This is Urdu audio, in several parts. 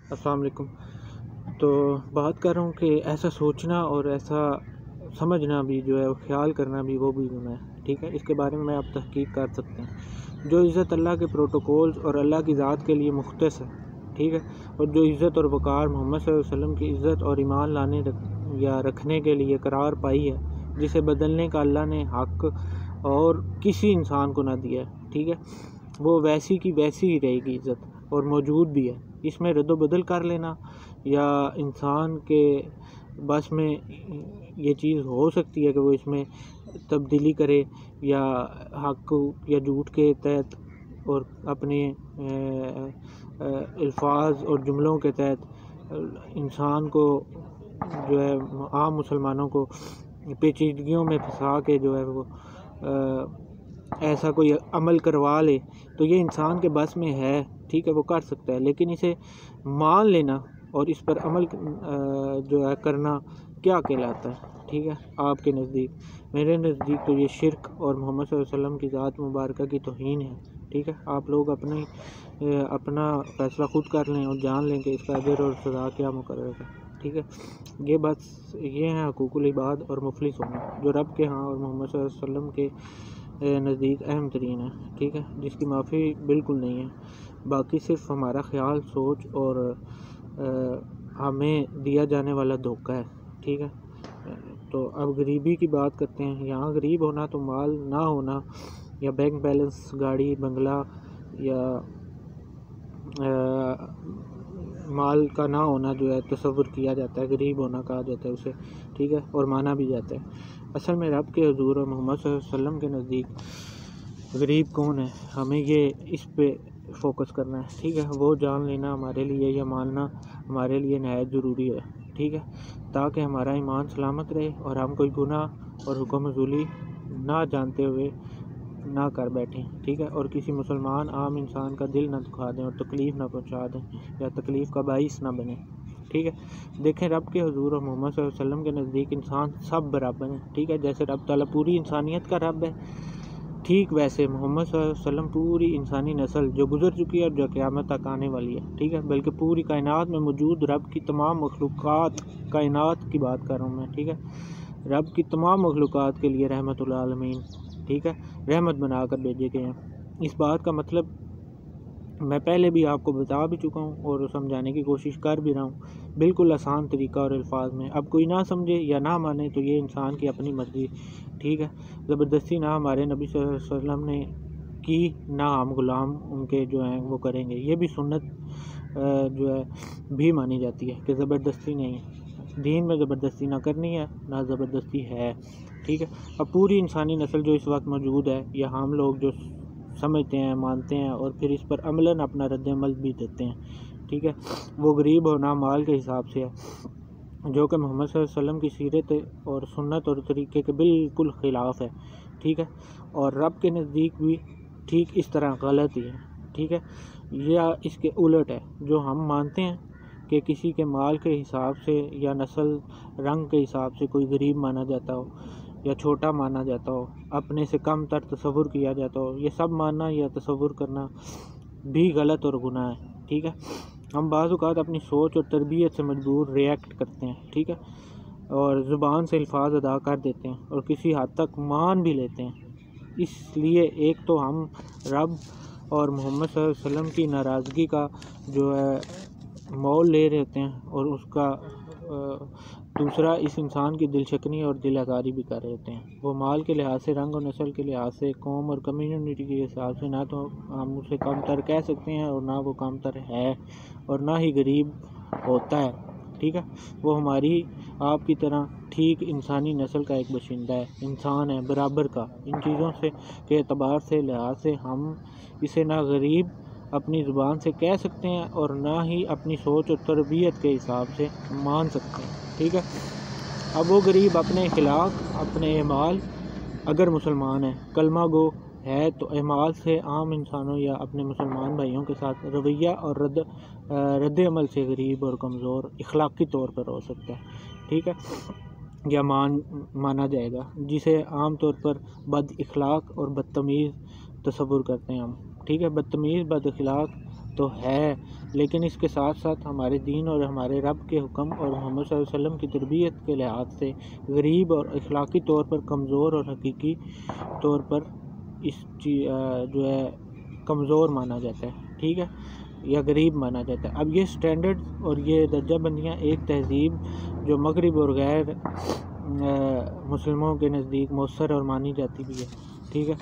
السلام علیکم۔ تو بات کر رہا ہوں کہ ایسا سوچنا اور ایسا سمجھنا بھی جو ہے، خیال کرنا بھی، وہ بھی گناہ ہے، ٹھیک ہے۔ اس کے بارے میں آپ تحقیق کر سکتے ہیں۔ جو عزت اللہ کے پروٹوکولز اور اللہ کی ذات کے لیے مختص ہے، ٹھیک ہے، اور جو عزت اور وقار محمد صلی اللہ علیہ وسلم کی عزت اور ایمان لانے یا رکھنے کے لیے قرار پائی ہے، جسے بدلنے کا اللہ نے حق اور کسی انسان کو نہ دیا ہے، ٹھیک ہے، وہ ویسی کی ویسی ہی رہے گی عزت، اور موجود بھی ہے۔ اس میں رد و بدل کر لینا یا انسان کے بس میں یہ چیز ہو سکتی ہے کہ وہ اس میں تبدیلی کرے یا حق یا جھوٹ کے تحت اور اپنے الفاظ اور جملوں کے تحت انسان کو جو ہے، عام مسلمانوں کو پیچیدگیوں میں پھنسا کے جو ہے وہ ایسا کوئی عمل کروا لے، تو یہ انسان کے بس میں ہے، ٹھیک ہے، وہ کر سکتا ہے۔ لیکن اسے مان لینا اور اس پر عمل جو ہے کرنا کیا کہلاتا ہے، ٹھیک ہے، آپ کے نزدیک؟ میرے نزدیک تو یہ شرک اور محمد صلی اللہ علیہ وسلم کی ذات مبارکہ کی توہین ہے، ٹھیک ہے۔ آپ لوگ اپنا فیصلہ خود کر لیں اور جان لیں کہ اس کا اجر اور سزا کیا مقرر ہے، ٹھیک ہے۔ یہ بس یہ ہیں حقوق العباد اور مفلس ہونا، جو رب کے ہاں اور محمد صلی اللہ علیہ وسلم کے نزدیک اہم ترین ہے، ٹھیک ہے، جس کی معافی بالکل نہیں ہے۔ باقی صرف ہمارا خیال، سوچ اور ہمیں دیا جانے والا دھوکہ ہے، ٹھیک ہے۔ تو اب غریبی کی بات کرتے ہیں۔ یہاں غریب ہونا تو مال نہ ہونا یا بینک بیلنس، گاڑی، بنگلہ یا مال کا نہ ہونا جو ہے تصور کیا جاتا ہے، غریب ہونا کہا جاتا ہے اسے، ٹھیک ہے، اور مانا بھی جاتا ہے۔ اصل میں رب کے حضور اور محمد صلی اللہ علیہ وسلم کے نزدیک غریب کون ہے، ہمیں یہ اس پہ فوکس کرنا ہے، ٹھیک ہے۔ وہ جان لینا ہمارے لیے یا ماننا ہمارے لیے نہایت ضروری ہے، ٹھیک ہے، تاکہ ہمارا ایمان سلامت رہے اور ہم کوئی گناہ اور حکم فضولی نہ جانتے ہوئے نہ کر بیٹھیں، ٹھیک ہے، اور کسی مسلمان عام انسان کا دل نہ دکھا دیں اور تکلیف نہ پہنچا دیں یا تکلیف کا باعث نہ بنیں، ٹھیک ہے۔ دیکھیں، رب کے حضور اور محمد صلی اللہ علیہ وسلم کے نزدیک انسان سب برابر ہیں، ٹھیک ہے۔ جیسے رب تعالیٰ پوری انسانیت کا رب ہے، ٹھیک ویسے محمد صلی اللہ علیہ وسلم پوری انسانی نسل جو گزر چکی ہے اور جو قیامت تک آنے والی ہے، ٹھیک ہے، بلکہ پوری کائنات میں موجود رب کی تمام مخلوقات، کائنات کی بات کر رہا ہوں میں، ٹھیک ہے، رب کی تمام مخلوقات کے لیے رحمت للعالمین، ٹھیک ہے، رحمت بنا کر بھیجے گئے ہیں۔ اس بات کا مطلب میں پہلے بھی آپ کو بتا بھی چکا ہوں اور سمجھانے کی کوشش کر بھی رہا ہوں، بالکل آسان طریقہ اور الفاظ میں۔ اب کوئی نہ سمجھے یا نہ مانے تو یہ انسان کی اپنی مرضی، ٹھیک ہے۔ زبردستی نہ ہمارے نبی صلی اللہ علیہ وسلم نے کی، نہ ہم غلام ان کے جو ہیں وہ کریں گے۔ یہ بھی سنت جو ہے بھی مانی جاتی ہے کہ زبردستی نہیں، دین میں زبردستی نہ کرنی ہے، نہ زبردستی ہے، ٹھیک ہے۔ اب پوری انسانی نسل جو اس وقت موجود ہے یا ہم لوگ جو سمجھتے ہیں، مانتے ہیں اور پھر اس پر عملاً اپنا رد عمل بھی دیتے ہیں، ٹھیک ہے، وہ غریب ہونا مال کے حساب سے ہے، جو کہ محمد صلی اللہ علیہ وسلم کی سیرت اور سنت اور طریقے کے بالکل خلاف ہے، ٹھیک ہے، اور رب کے نزدیک بھی ٹھیک اس طرح غلط ہی ہے، ٹھیک ہے۔ یا اس کے الٹ ہے، جو ہم مانتے ہیں کہ کسی کے مال کے حساب سے یا نسل رنگ کے حساب سے کوئی غریب مانا جاتا ہو یا چھوٹا مانا جاتا ہو، اپنے سے کم تر تصور کیا جاتا ہو، یہ سب ماننا یا تصور کرنا بھی غلط اور گناہ ہے، ٹھیک ہے۔ ہم بعض اوقات اپنی سوچ اور تربیت سے مجبور ریئیکٹ کرتے ہیں، ٹھیک ہے، اور زبان سے الفاظ ادا کر دیتے ہیں اور کسی حد تک مان بھی لیتے ہیں۔ اس لیے ایک تو ہم رب اور محمد صلی اللہ علیہ وسلم کی ناراضگی کا جو ہے مول لے رہے ہوتے ہیں، اور اس کا دوسرا اس انسان کی دل شکنی اور دل آزاری بھی کر رہے ہوتے ہیں۔ وہ مال کے لحاظ سے، رنگ اور نسل کے لحاظ سے، قوم اور کمیونٹی کے حساب سے نہ تو ہم اسے کم تر کہہ سکتے ہیں اور نہ وہ کم تر ہے اور نہ ہی غریب ہوتا ہے، ٹھیک ہے۔ وہ ہماری آپ کی طرح ٹھیک انسانی نسل کا ایک باشندہ ہے، انسان ہے برابر کا۔ ان چیزوں سے کے اعتبار سے، لحاظ سے ہم اسے نہ غریب اپنی زبان سے کہہ سکتے ہیں اور نہ ہی اپنی سوچ اور تربیت کے حساب سے مان سکتے ہیں، ٹھیک ہے۔ اب وہ غریب اپنے اخلاق، اپنے اعمال، اگر مسلمان ہے، کلمہ گو ہے، تو اعمال سے عام انسانوں یا اپنے مسلمان بھائیوں کے ساتھ رویہ اور رد عمل سے غریب اور کمزور اخلاقی طور پر ہو سکتا ہے، ٹھیک ہے، یا مانا جائے گا، جسے عام طور پر بد اخلاق اور بدتمیز تصور کرتے ہیں ہم، ٹھیک ہے۔ بدتمیز، بد اخلاق تو ہے، لیکن اس کے ساتھ ساتھ ہمارے دین اور ہمارے رب کے حکم اور محمد صلی اللہ علیہ وسلم کی تربیت کے لحاظ سے غریب اور اخلاقی طور پر کمزور اور حقیقی طور پر اس جو ہے کمزور مانا جاتا ہے، ٹھیک ہے، یا غریب مانا جاتا ہے۔ اب یہ سٹینڈرڈ اور یہ درجہ بندیاں ایک تہذیب جو مغرب اور غیر مسلموں کے نزدیک مؤثر اور مانی جاتی بھی ہے، ٹھیک ہے،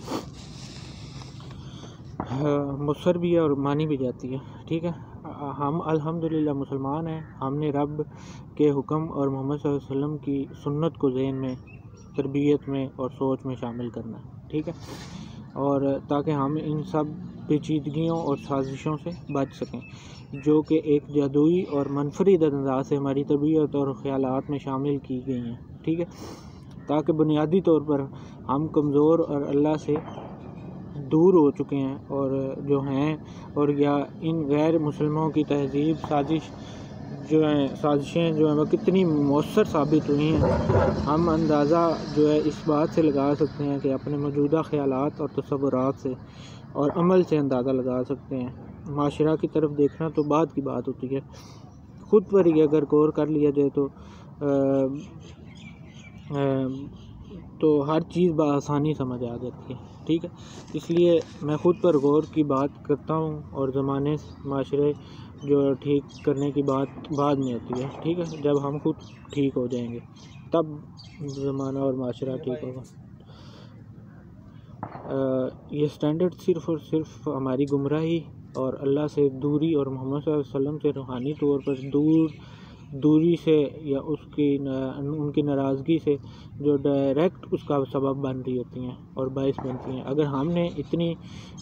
مؤثر بھی ہے اور مانی بھی جاتی ہے، ٹھیک ہے۔ ہم الحمدللہ مسلمان ہیں، ہم نے رب کے حکم اور محمد صلی اللہ علیہ وسلم کی سنت کو ذہن میں، تربیت میں اور سوچ میں شامل کرنا ہے، ٹھیک ہے، اور تاکہ ہم ان سب پیچیدگیوں اور سازشوں سے بچ سکیں جو کہ ایک جادوئی اور منفرد انداز سے ہماری طبیعت اور خیالات میں شامل کی گئی ہیں، ٹھیک ہے، تاکہ بنیادی طور پر ہم کمزور اور اللہ سے دور ہو چکے ہیں اور جو ہیں، اور یا ان غیر مسلموں کی تہذیب سازشیں جو ہیں وہ کتنی مؤثر ثابت ہوئی ہیں، ہم اندازہ جو ہے اس بات سے لگا سکتے ہیں کہ اپنے موجودہ خیالات اور تصورات سے اور عمل سے اندازہ لگا سکتے ہیں۔ معاشرہ کی طرف دیکھنا تو بعد کی بات ہوتی ہے، خود پر ہی اگر غور کر لیا جائے تو ہر چیز بآسانی سمجھ آ جاتی ہے، ٹھیک ہے، اس لیے میں خود پر غور کی بات کرتا ہوں اور زمانے معاشرے جو ٹھیک کرنے کی بات بعد میں ہوتی ہے، ٹھیک ہے، جب ہم خود ٹھیک ہو جائیں گے تب زمانہ اور معاشرہ ٹھیک ہوگا۔ یہ سٹینڈرڈ صرف اور صرف ہماری گمراہی اور اللہ سے دوری اور محمد صلی اللہ علیہ وسلم سے روحانی طور پر دوری سے یا ان کی ناراضگی سے جو ڈائریکٹ اس کا سبب بن رہی ہوتی ہیں اور باعث بنتی ہیں۔ اگر ہم نے اتنی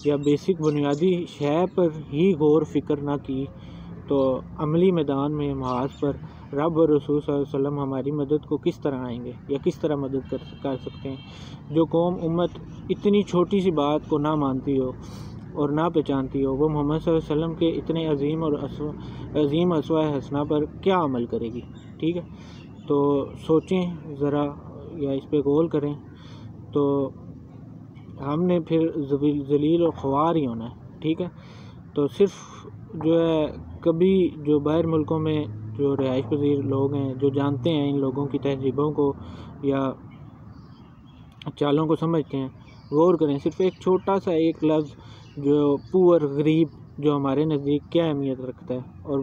یا بیسک بنیادی شے پر ہی غور فکر نہ کی تو عملی میدان میں محاذ پر رب اور رسول صلی اللہ علیہ وسلم ہماری مدد کو کس طرح آئیں گے یا کس طرح مدد کر سکتے ہیں۔ جو قوم امت اتنی چھوٹی سی بات کو نہ مانتی ہو اور نہ پہچانتی ہو، وہ محمد صلی اللہ علیہ وسلم کے اتنے عظیم اسوہ حسنہ پر کیا عمل کرے گی، ٹھیک ہے۔ تو سوچیں ذرا یا اس پہ غور کریں، تو ہم نے پھر ذلیل اور خوار ہی ہونا ہے، ٹھیک ہے۔ تو صرف جو ہے کبھی جو باہر ملکوں میں جو رہائش پذیر لوگ ہیں جو جانتے ہیں ان لوگوں کی تہذیبوں کو یا چالوں کو سمجھتے ہیں، غور کریں، صرف ایک چھوٹا سا ایک لفظ جو پور غریب جو ہمارے نزدیک کیا اہمیت رکھتا ہے، اور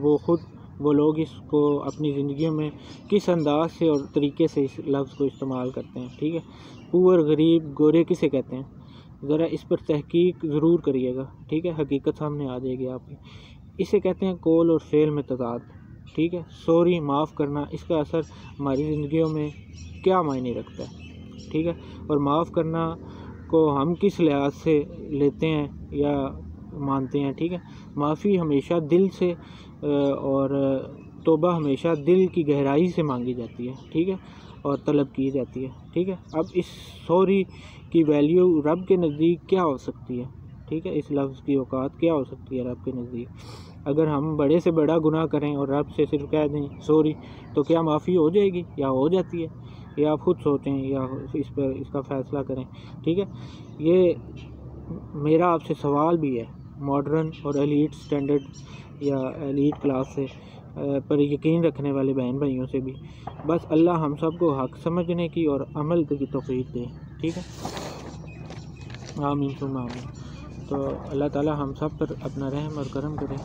وہ لوگ اس کو اپنی زندگیوں میں کس انداز سے اور طریقے سے اس لفظ کو استعمال کرتے ہیں، ٹھیک ہے۔ پور غریب گورے کسے کہتے ہیں، ذرا اس پر تحقیق ضرور کریے گا، ٹھیک ہے، حقیقت سامنے آ جائے گی آپ کی۔ اسے کہتے ہیں قول اور فعل میں تضاد، ٹھیک ہے۔ سوری معاف کرنا، اس کا اثر ہماری زندگیوں میں کیا معنی رکھتا ہے، ٹھیک ہے، اور معاف کرنا کو ہم کس لحاظ سے لیتے ہیں یا مانتے ہیں، ٹھیک ہے۔ معافی ہمیشہ دل سے اور توبہ ہمیشہ دل کی گہرائی سے مانگی جاتی ہے، ٹھیک ہے، اور طلب کی جاتی ہے، ٹھیک ہے۔ اب اس سوری کی ویلیو رب کے نزدیک کیا ہو سکتی ہے، ٹھیک ہے، اس لفظ کی اوقات کیا ہو سکتی ہے رب کے نزدیک۔ اگر ہم بڑے سے بڑا گناہ کریں اور رب سے صرف کہہ دیں سوری، تو کیا معافی ہو جائے گی یا ہو جاتی ہے؟ یا آپ خود سوچیں یا اس کا فیصلہ کریں، ٹھیک ہے۔ یہ میرا آپ سے سوال بھی ہے، ماڈرن اور ایلیٹ سٹینڈرڈ یا ایلیٹ کلاس سے پر یقین رکھنے والے بہن بھائیوں سے بھی، بس اللہ ہم سب کو حق سمجھنے کی اور عمل کی توفیق دے، ٹھیک ہے، آمین ثم آمین۔ تو اللہ تعالی ہم سب پر اپنا رحم اور کرم کرے۔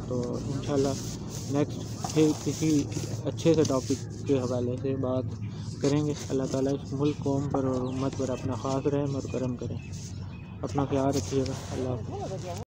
تو انشاءاللہ نیکسٹ پھر کسی اچھے سے ٹاپک کے حوالے سے بات کریں گے۔ اللہ تعالیٰ اس ملک، قوم پر اور امت پر اپنا خاص رحم اور کرم کریں۔ اپنا خیال رکھیے گا، اللہ حافظ۔